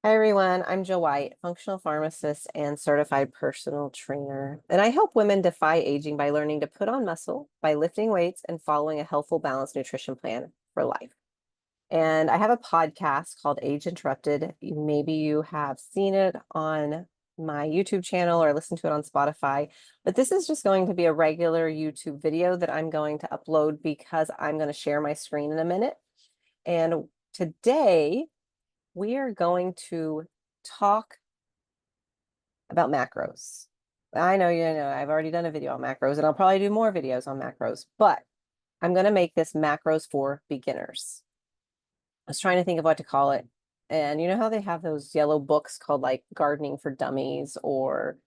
Hi everyone, I'm Jill White, functional pharmacist and certified personal trainer. And I help women defy aging by learning to put on muscle, by lifting weights and following a healthful, balanced nutrition plan for life. And I have a podcast called Age Interrupted. Maybe you have seen it on my YouTube channel or listened to it on Spotify, but this is just going to be a regular YouTube video that I'm going to upload because I'm going to share my screen in a minute. And today, we are going to talk about macros. I know, I've already done a video on macros and I'll probably do more videos on macros, but I'm going to make this macros for beginners. I was trying to think of what to call it. And you know how they have those yellow books called like gardening for dummies or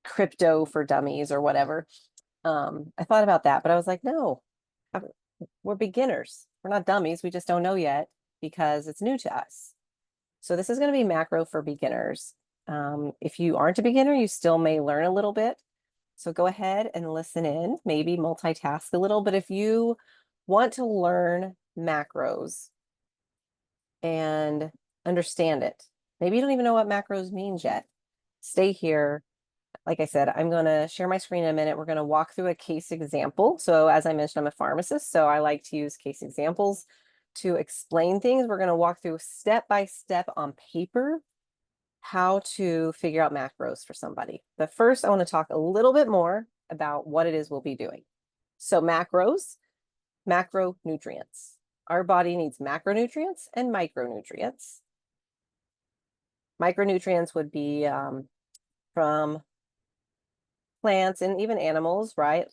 crypto for dummies or whatever. I thought about that, but I was like, no, we're beginners. We're not dummies. We just don't know yet because it's new to us. So this is going to be macro for beginners. If you aren't a beginner, you still may learn a little bit. So go ahead and listen in, maybe multitask a little. But if you want to learn macros and understand it, maybe you don't even know what macros means yet, stay here. Like I said, I'm going to share my screen in a minute. We're going to walk through a case example. So as I mentioned, I'm a pharmacist, so I like to use case examples to explain things. We're going to walk through step by step on paper how to figure out macros for somebody. But first, I want to talk a little bit more about what it is we'll be doing. So macros, macronutrients. Our body needs macronutrients and micronutrients. Micronutrients would be from plants and even animals, right?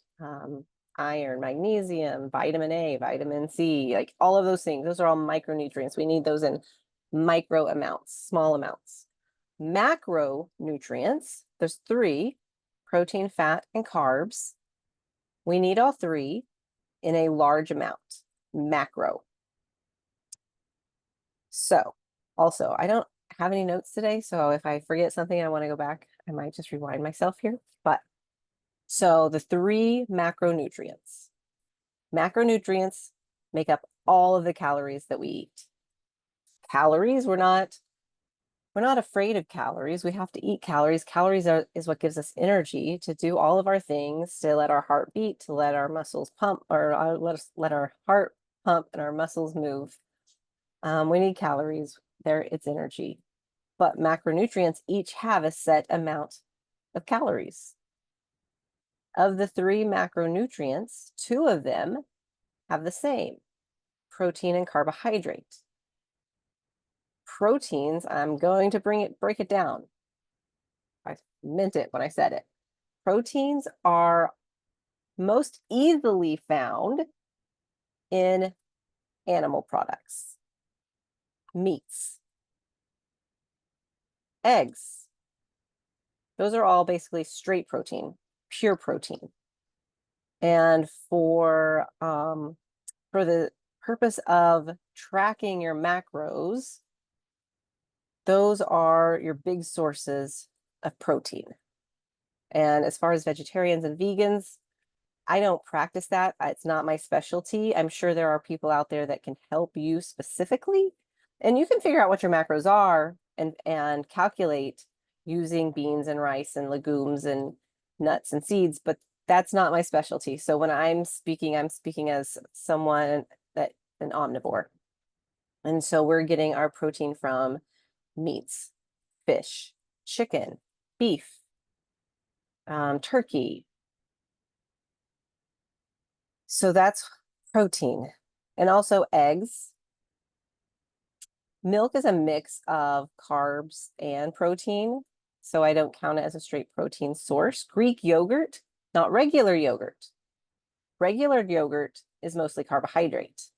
Iron, magnesium, vitamin A, vitamin C, like all of those things. Those are all micronutrients. We need those in micro amounts, small amounts. Macronutrients, there's three: protein, fat, and carbs. We need all three in a large amount, macro. So also, I don't have any notes today, so if I forget something, I want to go back, I might just rewind myself here. But so the three macronutrients. Macronutrients make up all of the calories that we eat. Calories, we're not afraid of calories. We have to eat calories. Calories is what gives us energy to do all of our things, to let our heart beat, to let our muscles pump, or let our heart pump and our muscles move. We need calories. It's energy. But macronutrients each have a set amount of calories. Of the three macronutrients, two of them have the same: protein and carbohydrate. Proteins, I'm going to break it down. I meant it when I said it. Proteins are most easily found in animal products, meats, eggs. Those are all basically straight protein, pure protein. And for the purpose of tracking your macros, those are your big sources of protein. And as far as vegetarians and vegans, I don't practice that. It's not my specialty. I'm sure there are people out there that can help you specifically. And you can figure out what your macros are and calculate using beans and rice and legumes and nuts and seeds, but that's not my specialty. So when I'm speaking as someone an omnivore. And so we're getting our protein from meats, fish, chicken, beef, turkey. So that's protein. And also eggs. Milk is a mix of carbs and protein, so I don't count it as a straight protein source. Greek yogurt, not regular yogurt. Regular yogurt is mostly carbohydrate,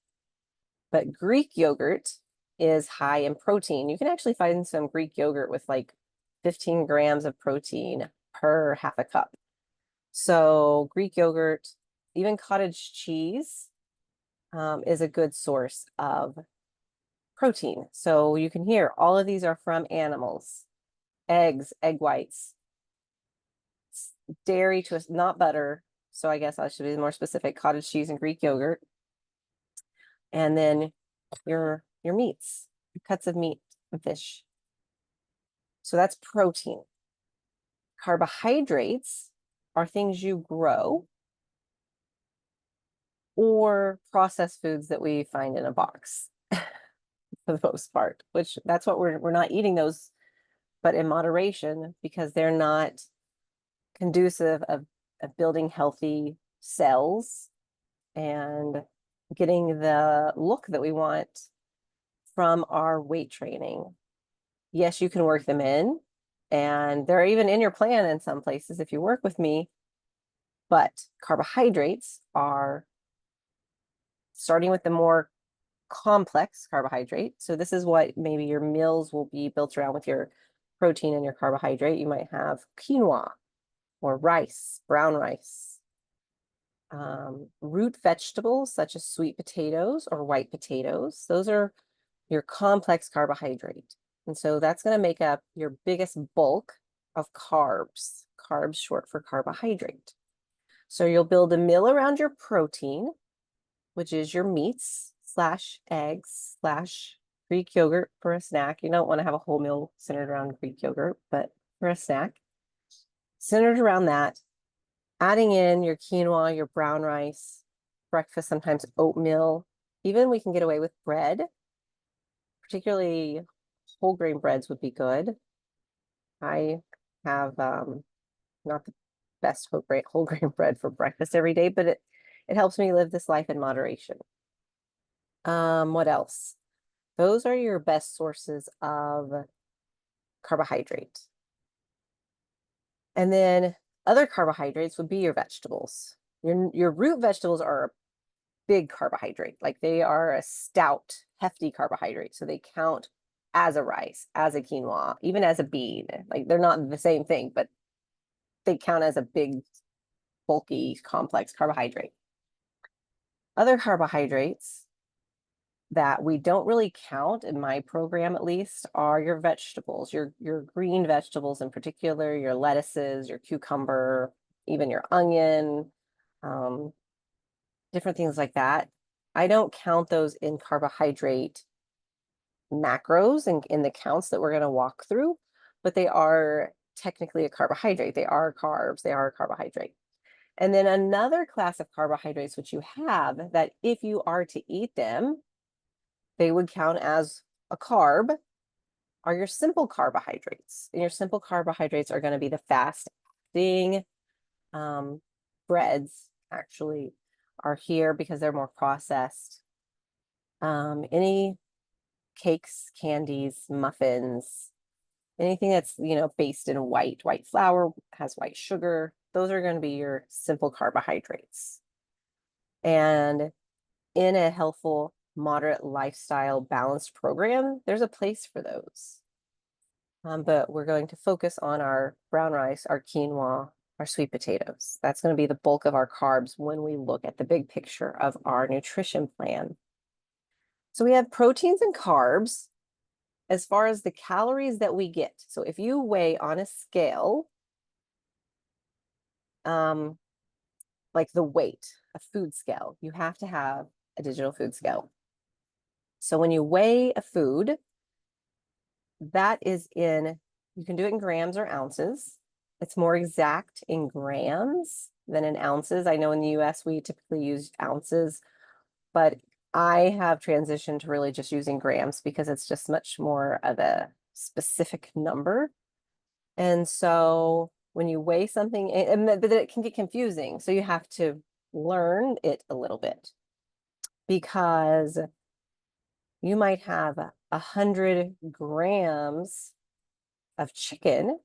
but Greek yogurt is high in protein. You can actually find some Greek yogurt with like 15 grams of protein per half a cup. So Greek yogurt, even cottage cheese, is a good source of protein. So you can hear all of these are from animals. Eggs, egg whites, dairy twist, not butter. So I guess I should be more specific: cottage cheese and Greek yogurt. And then your meats, cuts of meat and fish. So that's protein. Carbohydrates are things you grow or processed foods that we find in a box for the most part, which that's what we're not eating those, but in moderation because they're not conducive of building healthy cells and getting the look that we want from our weight training. Yes, you can work them in, and they're even in your plan in some places if you work with me, but carbohydrates are starting with the more complex carbohydrate. So this is what maybe your meals will be built around with your protein and your carbohydrate. You might have quinoa or rice, brown rice. Root vegetables such as sweet potatoes or white potatoes. Those are your complex carbohydrate. And so that's going to make up your biggest bulk of carbs. Carbs short for carbohydrate. So you'll build a meal around your protein, which is your meats / eggs / Greek yogurt for a snack. You don't want to have a whole meal centered around Greek yogurt, but for a snack, centered around that, adding in your quinoa, your brown rice, breakfast, sometimes oatmeal. Even we can get away with bread, particularly whole grain breads would be good. I have not the best whole grain bread for breakfast every day, but it helps me live this life in moderation. What else? Those are your best sources of carbohydrate. And then other carbohydrates would be your vegetables. Your root vegetables are a big carbohydrate. Like they are a stout, hefty carbohydrate. So they count as a rice, as a quinoa, even as a bean. Like they're not the same thing, but they count as a big, bulky, complex carbohydrate. Other carbohydrates that we don't really count in my program, at least, are your vegetables, your green vegetables in particular, your lettuces, your cucumber, even your onion, different things like that. I don't count those in carbohydrate macros and in the counts that we're going to walk through, but they are technically a carbohydrate. They are carbs, they are a carbohydrate. And then another class of carbohydrates which you have that if you are to eat them, they would count as a carb, are your simple carbohydrates. And your simple carbohydrates are going to be the fast-acting breads, actually, are here because they're more processed. Any cakes, candies, muffins, anything that's, based in white flour, has white sugar, those are going to be your simple carbohydrates. And in a healthful, moderate lifestyle balanced program, there's a place for those. But we're going to focus on our brown rice, our quinoa, our sweet potatoes. That's going to be the bulk of our carbs when we look at the big picture of our nutrition plan. So we have proteins and carbs as far as the calories that we get. So if you weigh on a scale, like the weight, a food scale, you have to have a digital food scale. So when you weigh a food, that is you can do it in grams or ounces. It's more exact in grams than in ounces. I know in the US we typically use ounces, but I have transitioned to really just using grams because it's just much more of a specific number. And so when you weigh something, but it can get confusing. So you have to learn it a little bit because you might have 100 grams of chicken,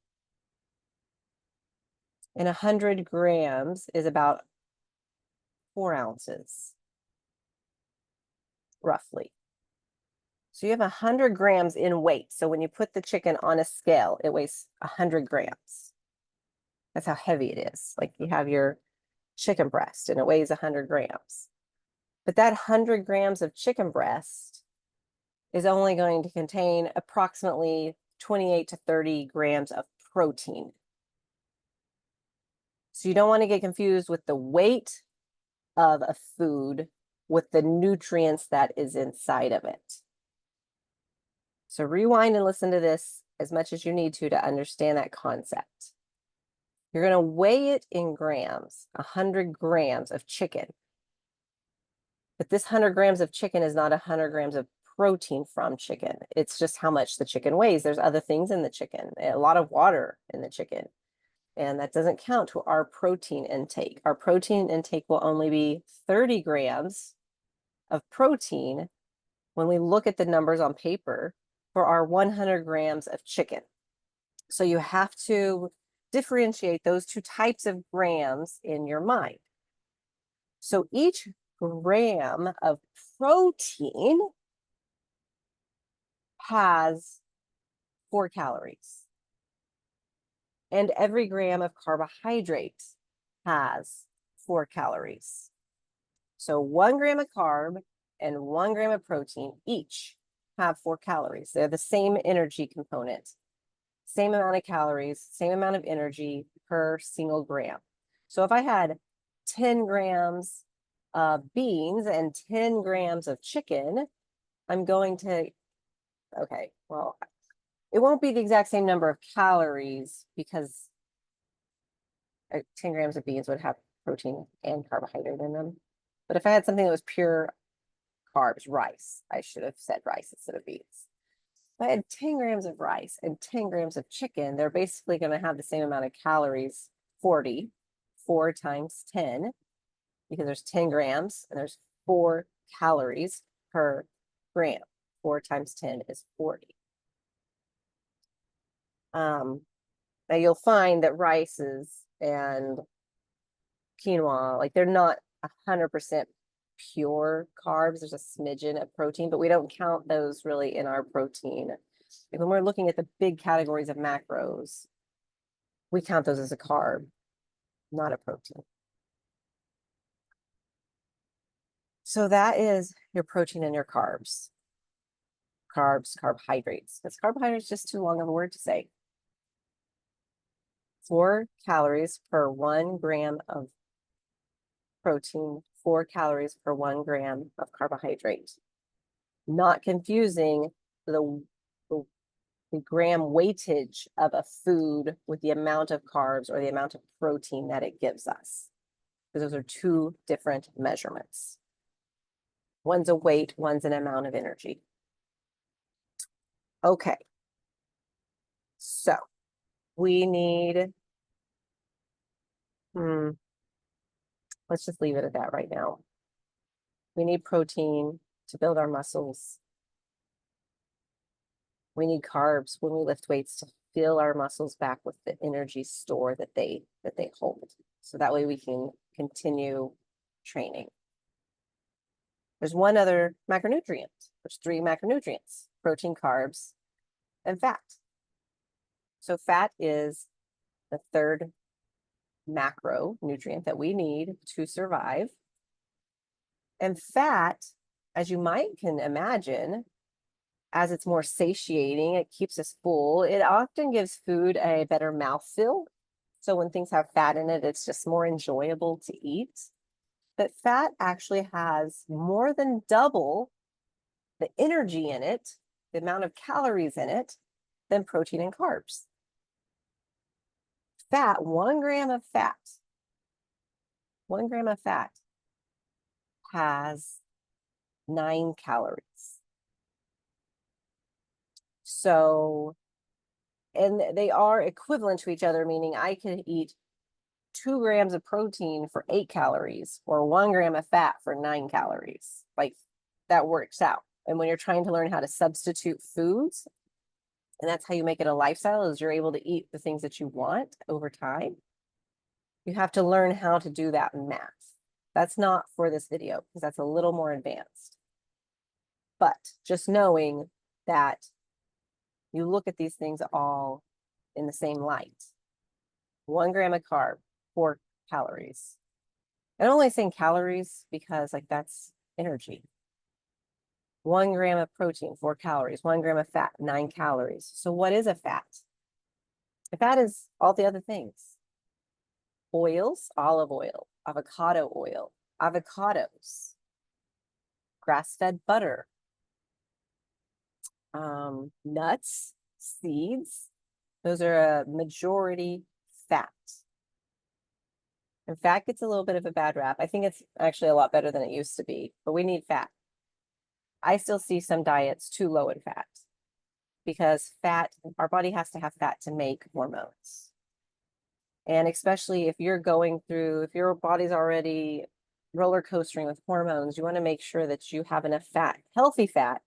and 100 grams is about 4 ounces, roughly. So you have 100 grams in weight. So when you put the chicken on a scale, it weighs 100 grams. That's how heavy it is. Like you have your chicken breast and it weighs 100 grams. But that 100 grams of chicken breast is only going to contain approximately 28 to 30 grams of protein. So you don't want to get confused with the weight of a food with the nutrients that is inside of it. So rewind and listen to this as much as you need to understand that concept. You're going to weigh it in grams, 100 grams of chicken. But this 100 grams of chicken is not 100 grams of protein from chicken. It's just how much the chicken weighs. There's other things in the chicken, a lot of water in the chicken. And that doesn't count to our protein intake. Our protein intake will only be 30 grams of protein when we look at the numbers on paper for our 100 grams of chicken. So you have to differentiate those two types of grams in your mind. So each gram of protein has 4 calories. And every gram of carbohydrate has 4 calories. So 1 gram of carb and 1 gram of protein each have 4 calories. They're the same energy component, same amount of calories, same amount of energy per single gram. So if I had 10 grams of beans and 10 grams of chicken, I'm going to, okay, well, it won't be the exact same number of calories because 10 grams of beans would have protein and carbohydrate in them. But if I had something that was pure carbs, rice, I should have said rice instead of beans. If I had 10 grams of rice and 10 grams of chicken, they're basically going to have the same amount of calories, 40, 4 times 10, because there's 10 grams and there's 4 calories per gram. 4 times 10 is 40. Now you'll find that rices and quinoa, like they're not 100% pure carbs. There's a smidgen of protein, but we don't count those really in our protein. When we're looking at the big categories of macros, we count those as a carb, not a protein. So that is your protein and your carbs. Carbs, carbohydrates. Because carbohydrates is just too long of a word to say. 4 calories per 1 gram of protein, 4 calories per 1 gram of carbohydrate. Not confusing the gram weightage of a food with the amount of carbs or the amount of protein that it gives us. Because those are 2 different measurements. One's a weight, one's an amount of energy. Okay. So we need, let's just leave it at that right now. We need protein to build our muscles. We need carbs when we lift weights to fill our muscles back with the energy store that they hold. So that way we can continue training. There's one other macronutrient. There's 3 macronutrients: protein, carbs, and fat. So fat is the 3rd macronutrient that we need to survive. And fat, as you might can imagine, as it's more satiating, it keeps us full. It often gives food a better mouthfeel. So when things have fat in it, it's just more enjoyable to eat. But fat actually has more than double the energy in it, the amount of calories in it, than protein and carbs. Fat, 1 gram of fat, 1 gram of fat has 9 calories. So, and they are equivalent to each other, meaning I can eat 2 grams of protein for 8 calories or 1 gram of fat for 9 calories. Like that works out. And when you're trying to learn how to substitute foods, and that's how you make it a lifestyle, is you're able to eat the things that you want over time. You have to learn how to do that in math. That's not for this video because that's a little more advanced. But just knowing that you look at these things all in the same light. 1 gram of carb, 4 calories. And I'm only saying calories because like that's energy. 1 gram of protein, 4 calories. 1 gram of fat, 9 calories. So what is a fat? A fat is all the other things. Oils, olive oil, avocado oil, avocados, grass-fed butter, nuts, seeds, those are a majority fat. And fat gets a little bit of a bad rap. I think it's actually a lot better than it used to be, but we need fat. I still see some diets too low in fat because fat, our body has to have fat to make hormones. And especially if you're going through, if your body's already roller coastering with hormones, you want to make sure that you have enough fat, healthy fat,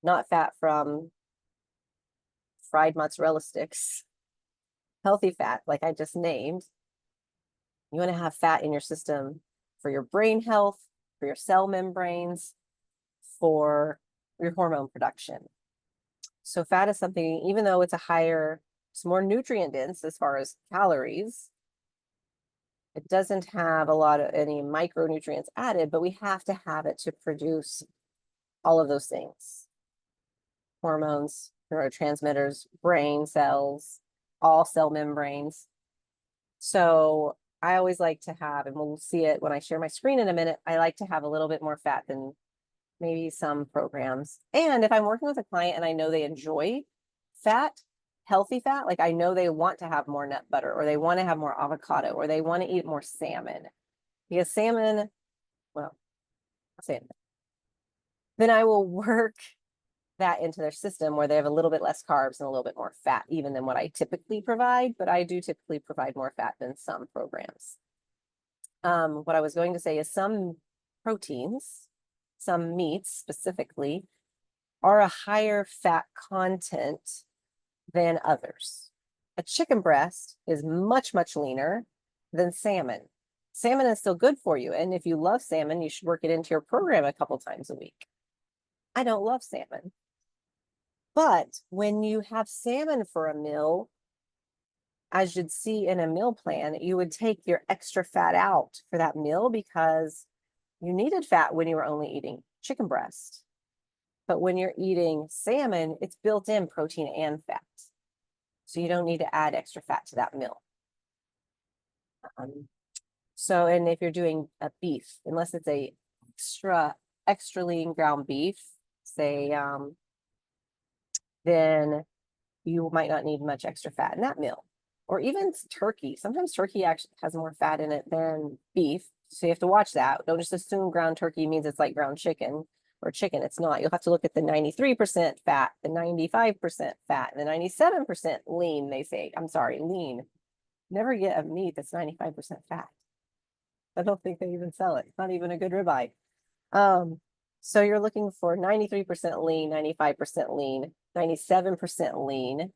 not fat from fried mozzarella sticks, healthy fat, like I just named. You want to have fat in your system for your brain health, for your cell membranes, for your hormone production. So fat is something, even though it's it's more nutrient dense as far as calories, it doesn't have a lot of any micronutrients added, but we have to have it to produce all of those things. Hormones, neurotransmitters, brain cells, all cell membranes. So I always like to have, and we'll see it when I share my screen in a minute, I like to have a little bit more fat than maybe some programs. And if I'm working with a client and I know they enjoy fat, healthy fat, like I know they want to have more nut butter, or they want to have more avocado, or they want to eat more salmon, because salmon, well, salmon, then I will work that into their system where they have a little bit less carbs and a little bit more fat, even than what I typically provide, but I do typically provide more fat than some programs. What I was going to say is some proteins, some meats specifically, are a higher fat content than others. A chicken breast is much, much leaner than salmon. Salmon is still good for you. And if you love salmon, you should work it into your program a couple times a week. I don't love salmon. But when you have salmon for a meal, as you'd see in a meal plan, you would take your extra fat out for that meal because you needed fat when you were only eating chicken breast. But when you're eating salmon, it's built in protein and fat. So you don't need to add extra fat to that meal. And if you're doing a beef, unless it's a extra lean ground beef, say, then you might not need much extra fat in that meal. Or even turkey. Sometimes turkey actually has more fat in it than beef. So you have to watch that. Don't just assume ground turkey means it's like ground chicken or chicken. It's not. You'll have to look at the 93% fat, the 95% fat, and the 97% lean, they say. I'm sorry, lean. Never get a meat that's 95% fat. I don't think they even sell it. It's not even a good ribeye. So you're looking for 93% lean, 95% lean, 97% lean.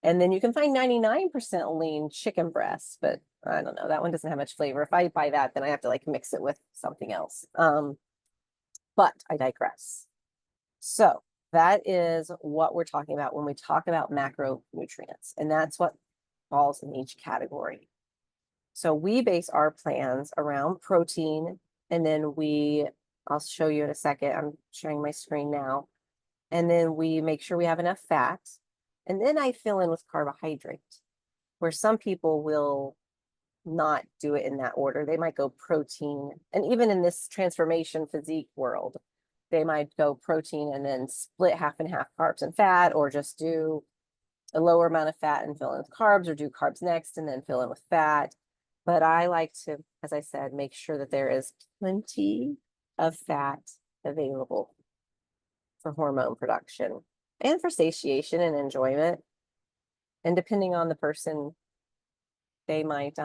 And then you can find 99% lean chicken breast, but I don't know. That one doesn't have much flavor. If I buy that, then I have to like mix it with something else. But I digress. So that is what we're talking about when we talk about macronutrients, and that's what falls in each category. So we base our plans around protein, and then I'll show you in a second. I'm sharing my screen now. And then we make sure we have enough fat. And then I fill in with carbohydrate, where some people will not do it in that order. They might go protein. And even in this transformation physique world, they might go protein and then split half and half carbs and fat, or just do a lower amount of fat and fill in with carbs, or do carbs next and then fill in with fat. But I like to, as I said, make sure that there is plenty of fat available for hormone production and for satiation and enjoyment. And depending on the person, they might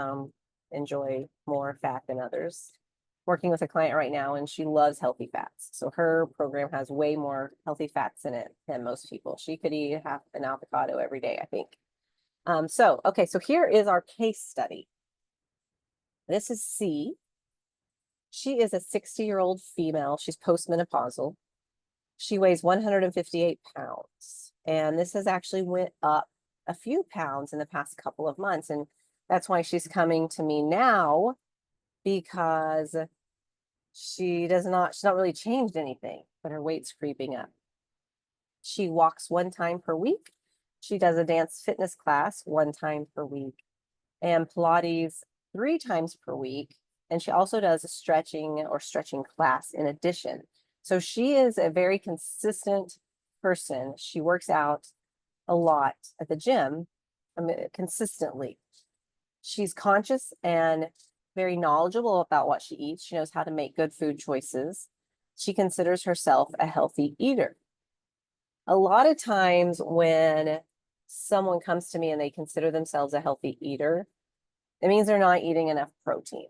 enjoy more fat than others. Working with a client right now, and she loves healthy fats. So her program has way more healthy fats in it than most people. She could eat half an avocado every day, I think. Okay, so here is our case study. This is C. She is a 60-year-old female. She's postmenopausal. She weighs 158 pounds. And this has actually went up a few pounds in the past couple of months. And that's why she's coming to me now, because she's not really changed anything, but her weight's creeping up. She walks 1 time per week. She does a dance fitness class 1 time per week, and Pilates 3 times per week. And she also does a stretching class in addition. So she is a very consistent person. She works out a lot at the gym, I mean, consistently. She's conscious and very knowledgeable about what she eats. She knows how to make good food choices. She considers herself a healthy eater. A lot of times when someone comes to me and they consider themselves a healthy eater, it means they're not eating enough protein,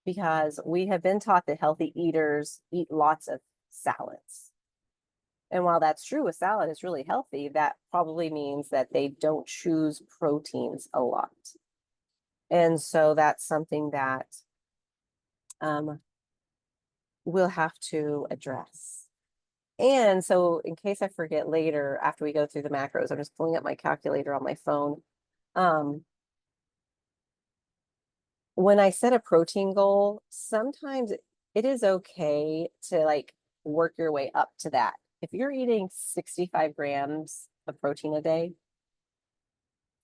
because we have been taught that healthy eaters eat lots of salads. And while that's true, a salad is really healthy, that probably means that they don't choose proteins a lot. And so that's something that we'll have to address. And so in case I forget later, after we go through the macros, I'm just pulling up my calculator on my phone. When I set a protein goal, sometimes it is okay to like work your way up to that. If you're eating 65 grams of protein a day,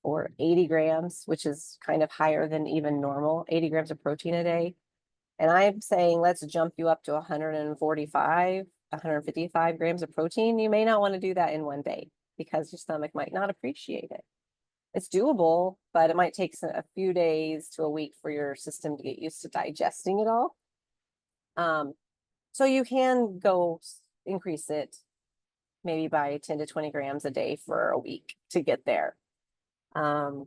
or 80 grams, which is kind of higher than even normal, 80 grams of protein a day, and I'm saying let's jump you up to 145, 155 grams of protein, you may not want to do that in one day because your stomach might not appreciate it. It's doable, but it might take a few days to a week for your system to get used to digesting it all. So you can go increase it maybe by 10 to 20 grams a day for a week to get there. And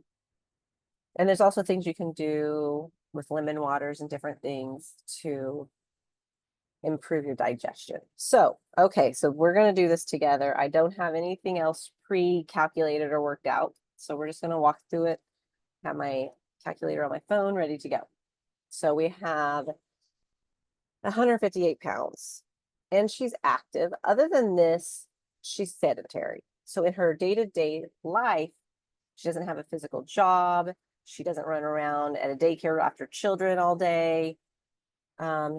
there's also things you can do with lemon waters and different things to improve your digestion. So, okay, so we're going to do this together. I don't have anything else pre-calculated or worked out. So we're just going to walk through it. Have my calculator on my phone ready to go. So we have 158 pounds and she's active. Other than this, she's sedentary. So in her day-to-day life, she doesn't have a physical job. She doesn't run around at a daycare after children all day.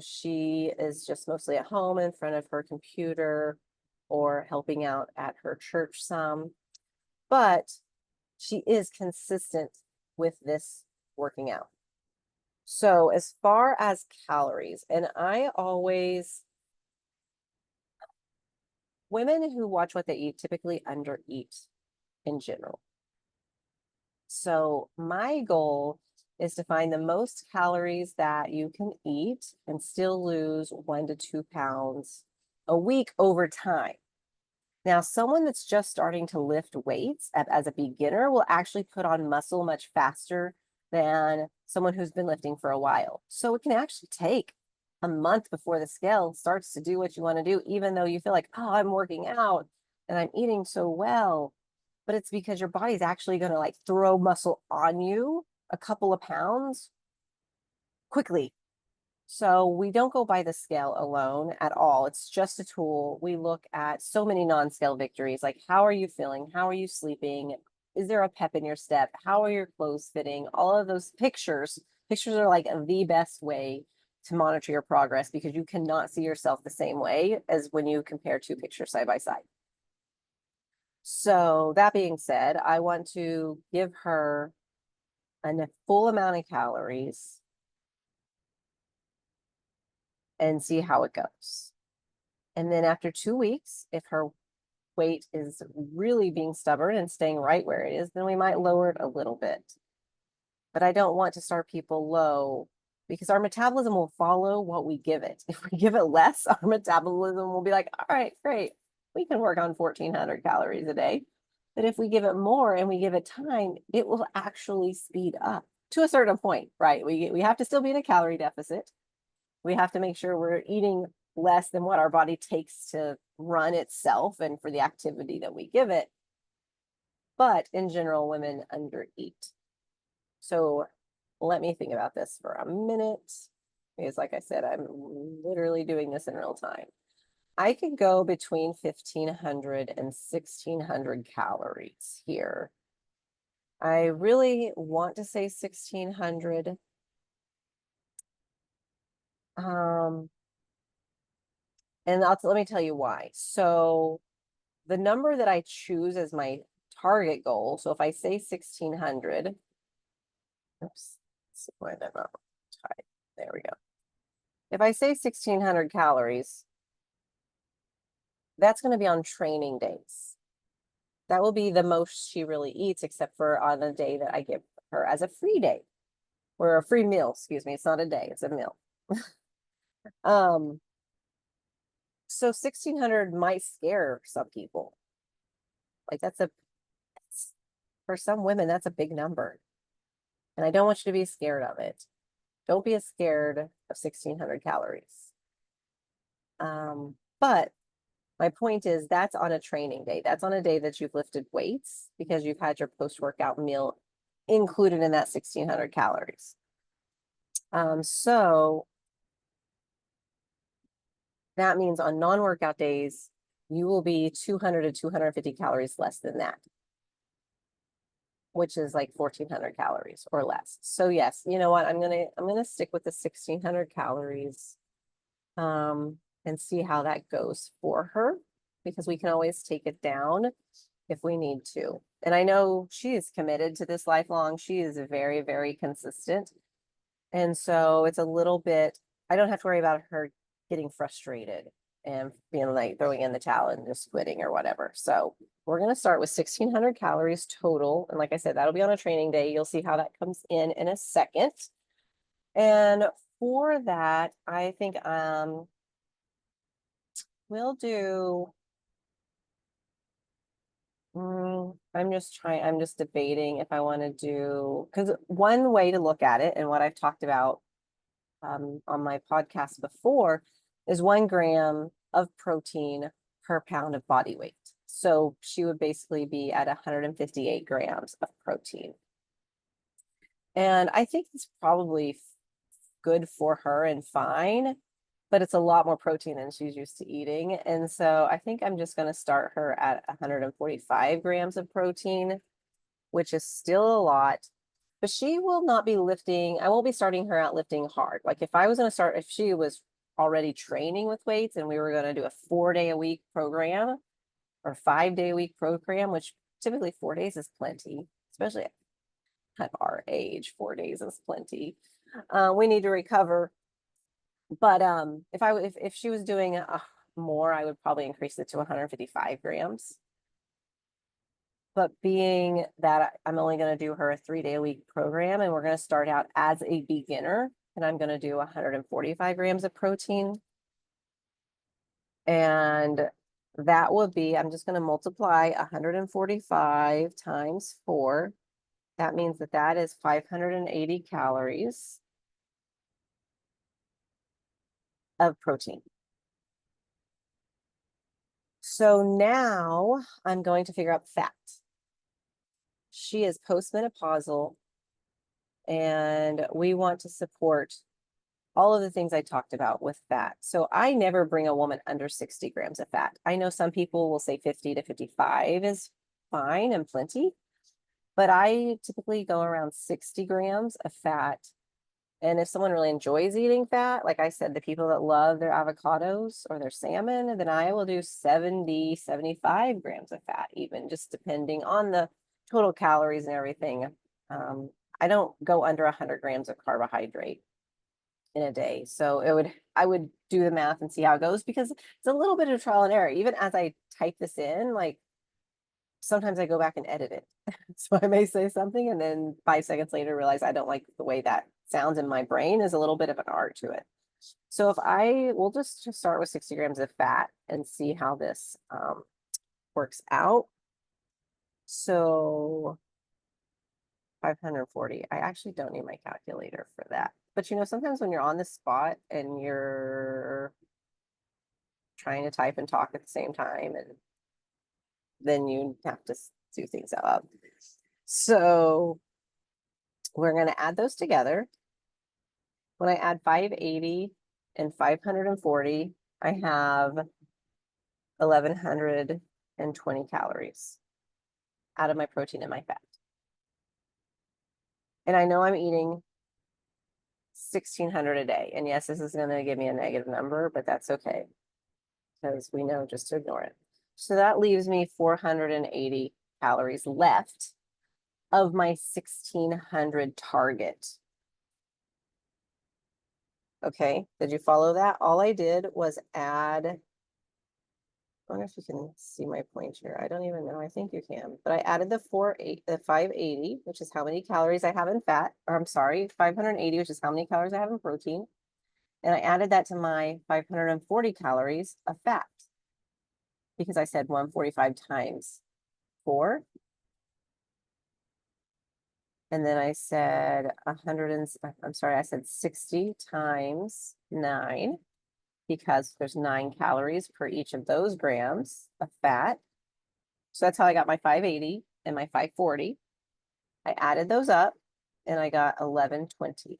She is just mostly at home in front of her computer or helping out at her church some. But she is consistent with this working out. So as far as calories, and women who watch what they eat typically undereat in general. So my goal is to find the most calories that you can eat and still lose 1 to 2 pounds a week over time. Now, someone that's just starting to lift weights as a beginner will actually put on muscle much faster than someone who's been lifting for a while. So it can actually take a month before the scale starts to do what you want to do, even though you feel like, oh, I'm working out and I'm eating so well. But it's because your body's actually going to like throw muscle on you a couple of pounds quickly. So we don't go by the scale alone at all. It's just a tool. We look at so many non-scale victories, like how are you feeling? How are you sleeping? Is there a pep in your step? How are your clothes fitting? All of those pictures. Pictures are like the best way to monitor your progress because you cannot see yourself the same way as when you compare two pictures side by side. So that being said, I want to give her a full amount of calories and see how it goes. And then after 2 weeks, if her weight is really being stubborn and staying right where it is, then we might lower it a little bit. But I don't want to start people low because our metabolism will follow what we give it. If we give it less, our metabolism will be like, all right, great. We can work on 1,400 calories a day. But if we give it more and we give it time, it will actually speed up to a certain point, right? We have to still be in a calorie deficit. We have to make sure we're eating less than what our body takes to run itself and for the activity that we give it. But in general, women undereat. So let me think about this for a minute. Because like I said, I'm literally doing this in real time. I could go between 1,500 and 1,600 calories here. I really want to say 1,600. And let me tell you why. So the number that I choose as my target goal, so if I say 1,600, oops, why that not tied? There we go. If I say 1,600 calories, that's going to be on training days. That will be the most she really eats, except for on a day that I give her as a free day or a free meal. Excuse me. It's not a day, it's a meal. So 1600 might scare some people. Like for some women, that's a big number. And I don't want you to be scared of it. Don't be scared of 1600 calories. But my point is that's on a training day. That's on a day that you've lifted weights because you've had your post-workout meal included in that 1600 calories. So that means on non-workout days, you will be 200 to 250 calories less than that, which is like 1400 calories or less. So yes, you know what? I'm gonna stick with the 1600 calories and see how that goes for her, because we can always take it down if we need to. And I know she is committed to this lifelong. She is very, very consistent. And so it's a little bit, I don't have to worry about her getting frustrated and being like throwing in the towel and just quitting or whatever. So we're going to start with 1600 calories total. And like I said, that'll be on a training day. You'll see how that comes in a second. And for that, I think we'll do, I'm just debating if I want to do, because one way to look at it and what I've talked about on my podcast before is 1 gram of protein per pound of body weight. So she would basically be at 158 grams of protein. And I think it's probably good for her and fine, but it's a lot more protein than she's used to eating. And so I think I'm just going to start her at 145 grams of protein, which is still a lot, but she will not be lifting. I won't be starting her out lifting hard. Like if she was already training with weights and we were going to do a 4-day-a-week program or 5-day-a-week program, which typically 4 days is plenty, especially at our age, 4 days is plenty. We need to recover. But if she was doing more, I would probably increase it to 155 grams. But being that I'm only going to do her a 3-day-a-week program and we're going to start out as a beginner, and I'm going to do 145 grams of protein. And that would be, I'm just going to multiply 145 times 4. That means that is 580 calories of protein. So now I'm going to figure out fat. She is postmenopausal, and we want to support all of the things I talked about with fat. So I never bring a woman under 60 grams of fat. I know some people will say 50 to 55 is fine and plenty, but I typically go around 60 grams of fat. And if someone really enjoys eating fat, like I said, the people that love their avocados or their salmon, then I will do 70, 75 grams of fat, even just depending on the total calories and everything. I don't go under 100 grams of carbohydrate in a day. So I would do the math and see how it goes, because it's a little bit of trial and error. Even as I type this in, like sometimes I go back and edit it. So I may say something and then 5 seconds later realize I don't like the way that sounds in my brain. Is a little bit of an art to it. So we'll just start with 60 grams of fat and see how this works out. So 540, I actually don't need my calculator for that. But sometimes when you're on the spot and you're trying to type and talk at the same time, and then you have to do things up. So we're going to add those together. When I add 580 and 540, I have 1120 calories out of my protein and my fat. And I know I'm eating 1600 a day. And yes, this is going to give me a negative number, but that's okay, because we know just to ignore it. So that leaves me 480 calories left of my 1600 target. Okay, did you follow that? All I did was add I wonder if you can see my point here. I don't even know. I think you can. But I added the 580, which is how many calories I have in fat. Or I'm sorry, 580, which is how many calories I have in protein. And I added that to my 540 calories of fat because I said 145 times 4. And then I said 100 and I'm sorry, I said 60 times 9 because there's 9 calories per each of those grams of fat. So that's how I got my 580 and my 540. I added those up and I got 1120.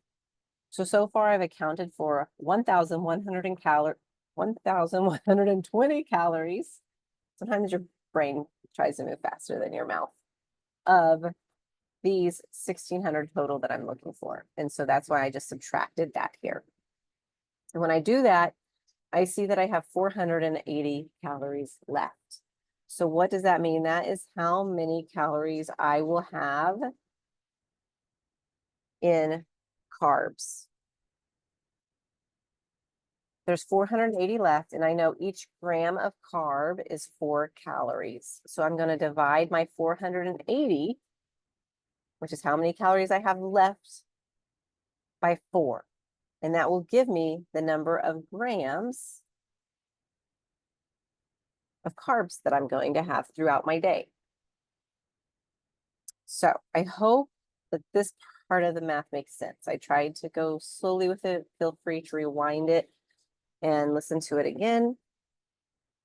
So far I've accounted for 1,120 calories. Sometimes your brain tries to move faster than your mouth of these 1,600 total that I'm looking for. And so that's why I just subtracted that here. And when I do that, I see that I have 480 calories left. So what does that mean? That is how many calories I will have in carbs. There's 480 left, and I know each gram of carb is 4 calories. So I'm going to divide my 480, which is how many calories I have left, by 4. And that will give me the number of grams of carbs that I'm going to have throughout my day. So I hope that this part of the math makes sense. I tried to go slowly with it. Feel free to rewind it and listen to it again.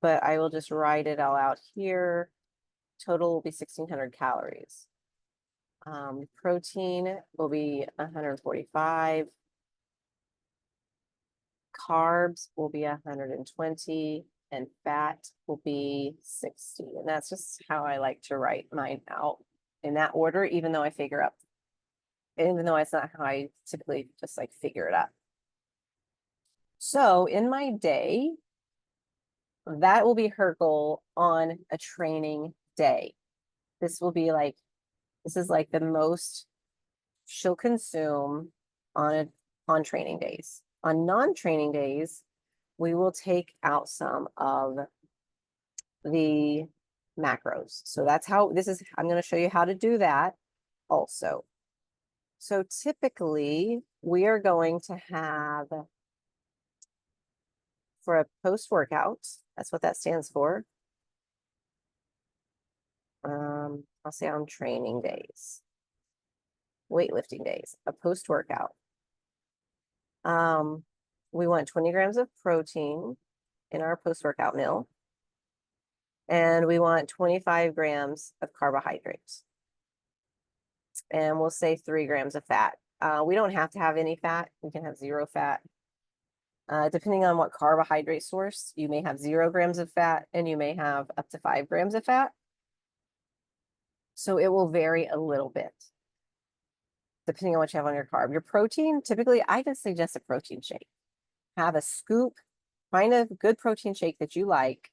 But I will just write it all out here. Total will be 1,600 calories. Protein will be 145. Carbs will be 120 and fat will be 60. And that's just how I like to write mine out in that order, even though it's not how I typically just like figure it out. So in my day, that will be her goal on a training day. This is like the most she'll consume on training days. On non-training days, we will take out some of the macros. So that's how I'm going to show you how to do that also. So typically we are going to have, for a post-workout, that's what that stands for. I'll say on training days, weightlifting days, a post-workout. We want 20 grams of protein in our post-workout meal. And we want 25 grams of carbohydrates. And we'll say 3 grams of fat. We don't have to have any fat. We can have 0 fat. Depending on what carbohydrate source, you may have 0 grams of fat and you may have up to 5 grams of fat. So it will vary a little bit depending on what you have on your carb. Your protein, typically, I just suggest a protein shake. Have a scoop, find a good protein shake that you like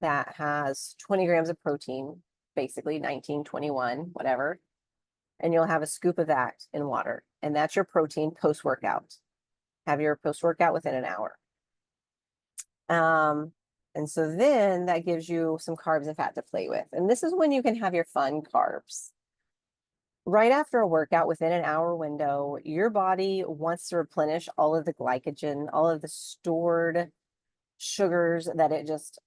that has 20 grams of protein, basically 19, 21, whatever. And you'll have a scoop of that in water. And that's your protein post-workout. Have your post-workout within an hour. And so then that gives you some carbs and fat to play with. And this is when you can have your fun carbs. Right after a workout, within an hour window, your body wants to replenish all of the glycogen, all of the stored sugars that it just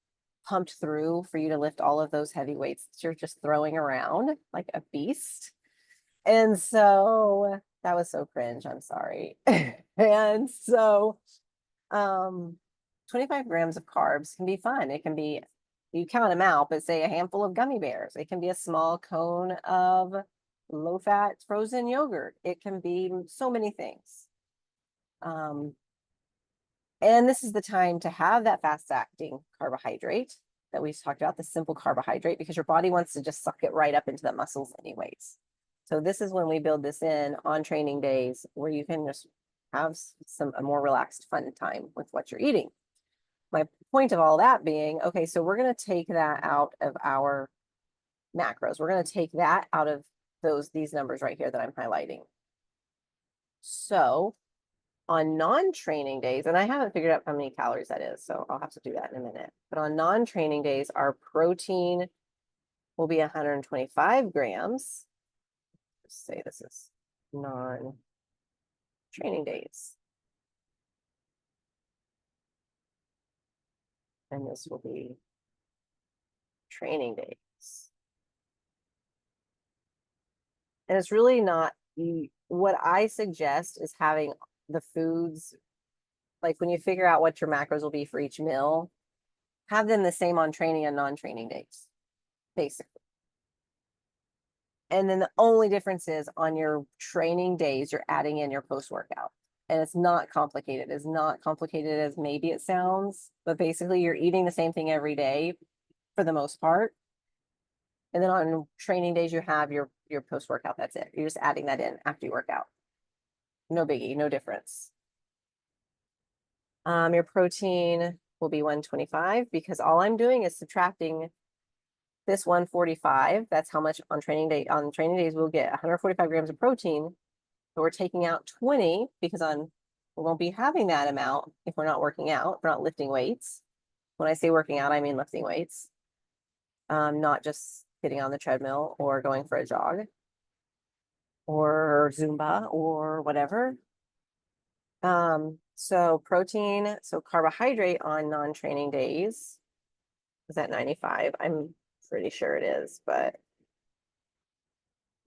pumped through for you to lift all of those heavy weights that you're just throwing around like a beast. And so that was so cringe, I'm sorry. And so 25 grams of carbs can be fun. It can be, you count them out, but say a handful of gummy bears. It can be a small cone of low-fat frozen yogurt. It can be so many things. And this is the time to have that fast-acting carbohydrate that we talked about, the simple carbohydrate, because your body wants to just suck it right up into the muscles anyways. So this is when we build this in on training days where you can just have a more relaxed, fun time with what you're eating. My point of all that being, okay, so we're going to take that out of our macros. We're going to take that out of these numbers right here that I'm highlighting. So On non-training days, and I haven't figured out how many calories that is, so I'll have to do that in a minute. But on non-training days, our protein will be 125 grams. Let's say this is non-training days. And this will be training days. And it's really not, what I suggest is having the foods, like when you figure out what your macros will be for each meal, have them the same on training and non-training days, basically. And then the only difference is on your training days, you're adding in your post-workout. And it's not complicated. It's not complicated as maybe it sounds, but basically you're eating the same thing every day for the most part. And then on training days, you have your post-workout. That's it. You're just adding that in after you work out. No biggie, no difference. Your protein will be 125 because all I'm doing is subtracting this 145. That's how much on training day. On training days, we'll get 145 grams of protein, but we're taking out 20 because we won't be having that amount if we're not working out, if we're not lifting weights. When I say working out, I mean lifting weights, not just getting on the treadmill or going for a jog or Zumba or whatever. So protein, so carbohydrate on non-training days is at 95. I'm pretty sure it is, but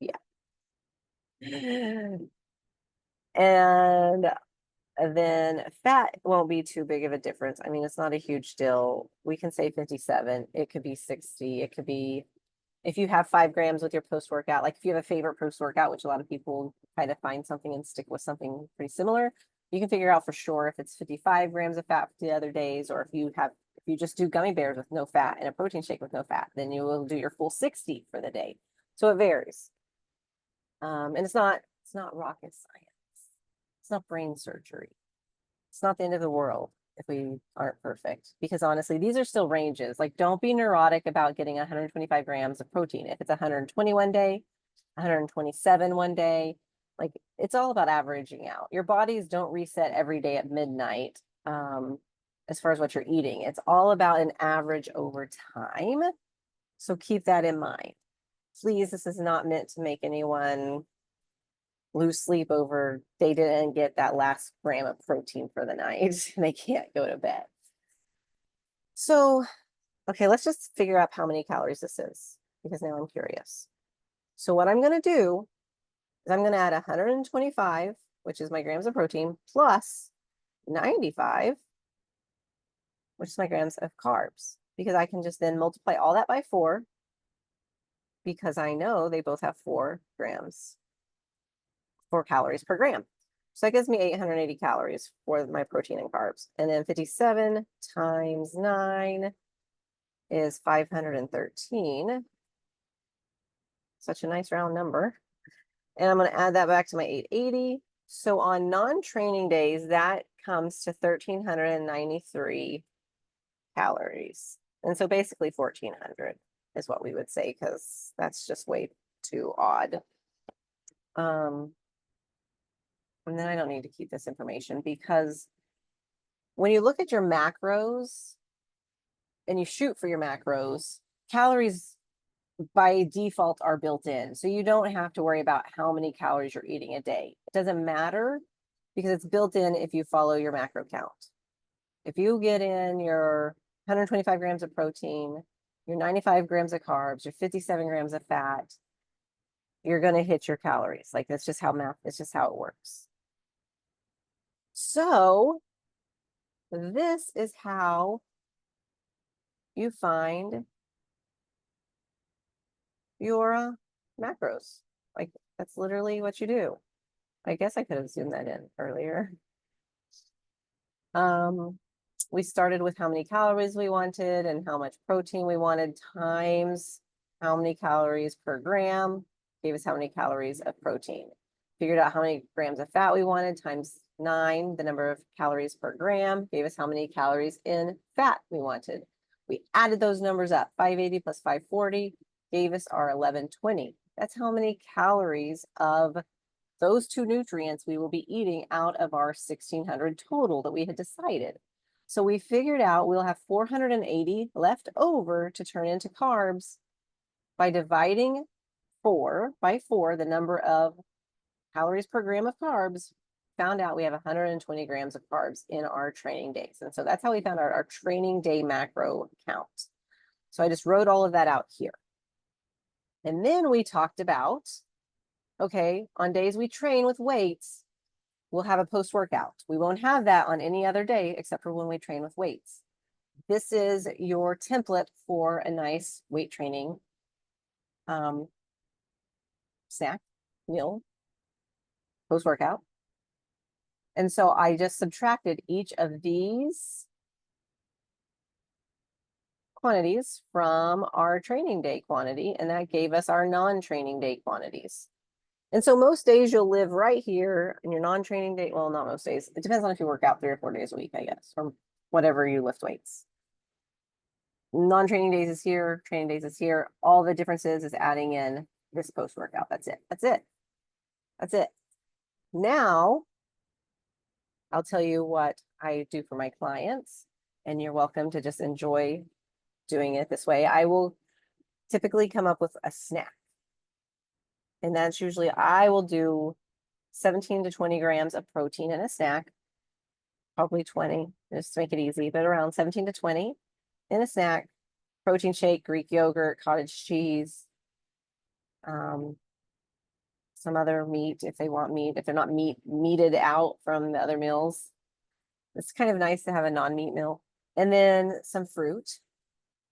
yeah. And then fat won't be too big of a difference. I mean, it's not a huge deal. We can say 57. It could be 60. It could be, if you have 5 grams with your post-workout, like if you have a favorite post-workout, which a lot of people try to find something and stick with something pretty similar, you can figure out for sure if it's 55 grams of fat for the other days, or if you just do gummy bears with no fat and a protein shake with no fat, then you will do your full 60 for the day. So it varies. And it's not rocket science. It's not brain surgery. It's not the end of the world if we aren't perfect, because honestly, these are still ranges. Like, don't be neurotic about getting 125 grams of protein. If it's 120 one day, 127 one day, like it's all about averaging out. Your bodies don't reset every day at midnight. As far as what you're eating, it's all about an average over time. So keep that in mind. Please, this is not meant to make anyone lose sleep over they didn't get that last gram of protein for the night. They can't go to bed. So, okay, let's just figure out how many calories this is, because now I'm curious. So what I'm going to do is I'm going to add 125, which is my grams of protein, plus 95, which is my grams of carbs, because I can just then multiply all that by 4, because I know they both have 4 calories per gram. So that gives me 880 calories for my protein and carbs. And then 57 times 9 is 513. Such a nice round number. And I'm going to add that back to my 880. So on non-training days, that comes to 1,393 calories. And so basically 1,400 is what we would say, because that's just way too odd. And then I don't need to keep this information, because when you look at your macros and you shoot for your macros, calories by default are built in. So you don't have to worry about how many calories you're eating a day. It doesn't matter, because it's built in if you follow your macro count. If you get in your 125 grams of protein, your 95 grams of carbs, your 57 grams of fat, you're going to hit your calories. Like, that's just how it's just how it works. So this is how you find your macros. Like, that's literally what you do. I guess I could have zoomed that in earlier. We started with how many calories we wanted and how much protein we wanted times how many calories per gram gave us how many calories of protein. Figured out how many grams of fat we wanted times 9, the number of calories per gram, gave us how many calories in fat we wanted. We added those numbers up. 580 plus 540 gave us our 1120. That's how many calories of those 2 nutrients we will be eating out of our 1,600 total that we had decided. So we figured out we'll have 480 left over to turn into carbs by dividing 4 by 4, the number of calories per gram of carbs. Found out we have 120 grams of carbs in our training days. And so that's how we found our training day macro count. So I just wrote all of that out here. And then we talked about, okay, on days we train with weights, we'll have a post-workout. We won't have that on any other day except for when we train with weights. This is your template for a nice weight training snack, meal, post-workout. And so I just subtracted each of these quantities from our training day quantity, and that gave us our non-training day quantities. And so most days you'll live right here in your non-training day. Well, not most days. It depends on if you work out 3 or 4 days a week, I guess, or whatever you lift weights. Non-training days is here, training days is here. All the differences is adding in this post-workout. That's it. That's it. That's it. Now, I'll tell you what I do for my clients, and you're welcome to just enjoy doing it this way. I will typically come up with a snack. And that's usually, I will do 17 to 20 grams of protein in a snack, probably 20, just to make it easy, but around 17 to 20 in a snack, protein shake, Greek yogurt, cottage cheese, some other meat if they want meat, if they're not meated out from the other meals. It's kind of nice to have a non-meat meal. And then some fruit,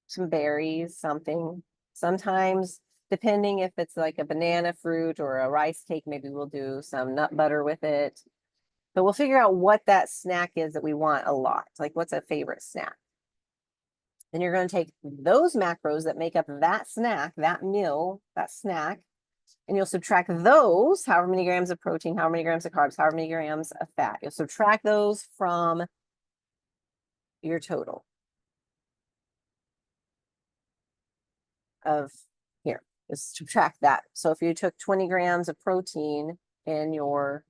some berries, something. Sometimes, depending if it's like a banana fruit or a rice cake, maybe we'll do some nut butter with it. But we'll figure out what that snack is that we want a lot. Like, what's a favorite snack? Then you're going to take those macros that make up that snack, that meal, that snack, and you'll subtract those, however many grams of protein, however many grams of carbs, however many grams of fat. You'll subtract those from your total of here. Just subtract that. So if you took 20 grams of protein in your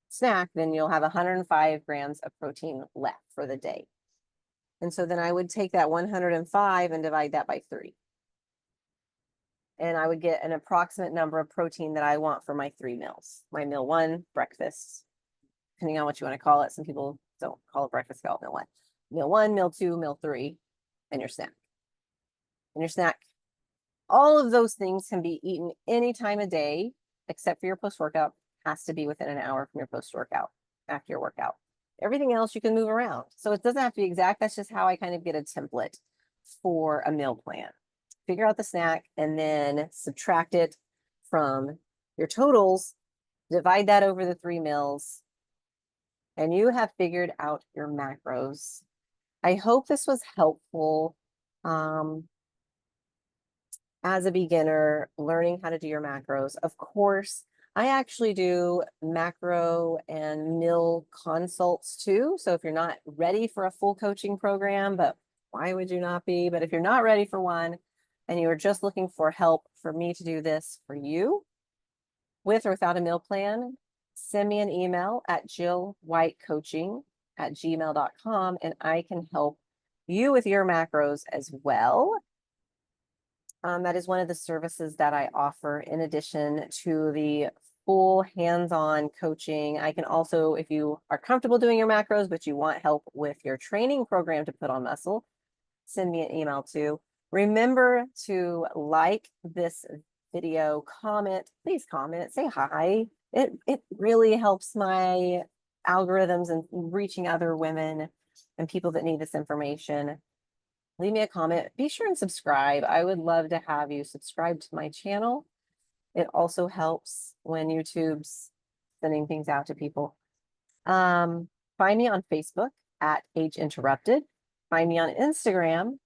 snack, then you'll have 105 grams of protein left for the day. And so then I would take that 105 and divide that by 3. And I would get an approximate number of protein that I want for my 3 meals. My meal 1, breakfast, depending on what you want to call it. Some people don't call it breakfast, call it meal 1. Meal 1, meal 2, meal 3, and your snack. And your snack, all of those things can be eaten any time of day, except for your post-workout, has to be within an hour from your post-workout, after your workout. Everything else you can move around. So it doesn't have to be exact. That's just how I kind of get a template for a meal plan. Figure out the snack and then subtract it from your totals, divide that over the 3 meals, and you have figured out your macros. I hope this was helpful as a beginner, learning how to do your macros. Of course, I actually do macro and meal consults too. So if you're not ready for a full coaching program, but why would you not be? But if you're not ready for one and you're just looking for help for me to do this for you with or without a meal plan, send me an email at jillwhitecoaching@gmail.com and I can help you with your macros as well. That is one of the services that I offer in addition to the full hands-on coaching. I can also, if you are comfortable doing your macros, but you want help with your training program to put on muscle, send me an email too. Remember to like this video, comment, please comment, say hi. It really helps my algorithms and reaching other women and people that need this information. Leave me a comment. Be sure and subscribe. I would love to have you subscribe to my channel. It also helps when YouTube's sending things out to people. Find me on Facebook at Age Interrupted. Find me on Instagram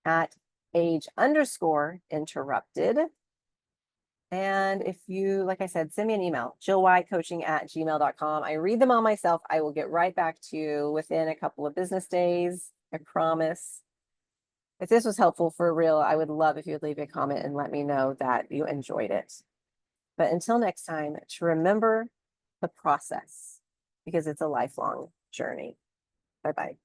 at age_interrupted. And if you, like I said, send me an email, jillwhitecoaching@gmail.com. I read them all myself. I will get right back to you within a couple of business days. I promise. If this was helpful for real, I would love if you would leave a comment and let me know that you enjoyed it. But until next time, to remember the process because it's a lifelong journey. Bye-bye.